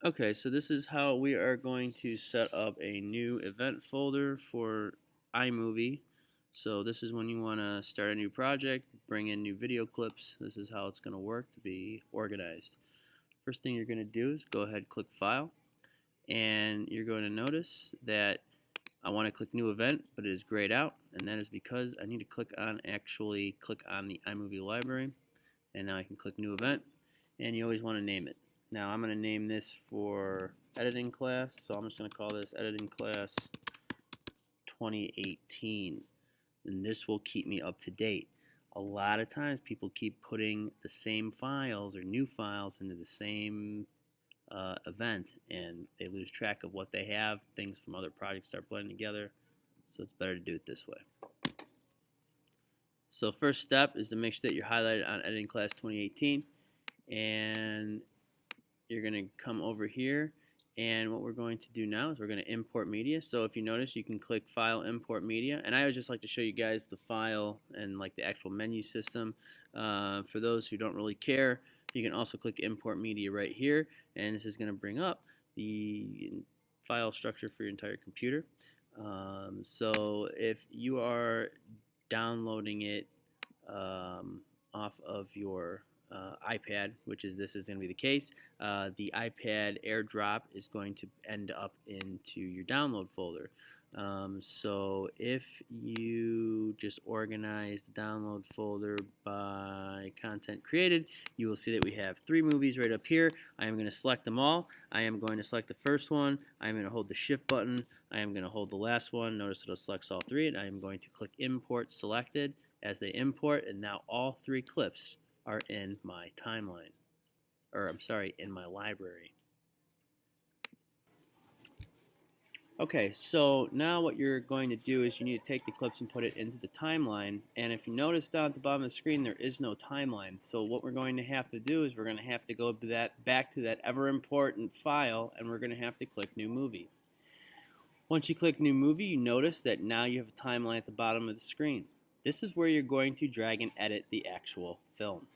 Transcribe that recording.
Okay, so this is how we are going to set up a new event folder for iMovie. So this is when you want to start a new project, bring in new video clips. This is how it's going to work to be organized. First thing you're going to do is go ahead, click File, and you're going to notice that I want to click New Event, but it is grayed out, and that is because I need to click on the iMovie library, and now I can click New Event, and you always want to name it. Now I'm going to name this for editing class, so I'm just going to call this editing class 2018, and this will keep me up to date. A lot of times people keep putting the same files or new files into the same event, and they lose track of what they have. Things from other projects start blending together, so it's better to do it this way. So first step is to make sure that you're highlighted on editing class 2018, and you're going to come over here, and what we're going to do now is we're going to import media. So if you notice, you can click File, Import Media, and I always just like to show you guys the file and like the actual menu system. For those who don't really care, you can also click Import Media right here, and this is going to bring up the file structure for your entire computer. So if you are downloading it off of your iPad, which is this is going to be the case, the iPad AirDrop is going to end up into your download folder. So if you just organize the download folder by content created, you will see that we have 3 movies right up here. I am going to select them all. I am going to select the first one. I am going to hold the shift button. I am going to hold the last one. Notice it'll select all 3, and I am going to click import selected as they import, and now all 3 clips are in my timeline, or I'm sorry, in my library. Okay, so now what you're going to do is you need to take the clips and put it into the timeline, and if you notice down at the bottom of the screen there is no timeline. So what we're going to have to do is we're going to have to go back to that ever important file, and we're going to have to click New Movie. Once you click New Movie, you notice that now you have a timeline at the bottom of the screen. This is where you're going to drag and edit the actual film.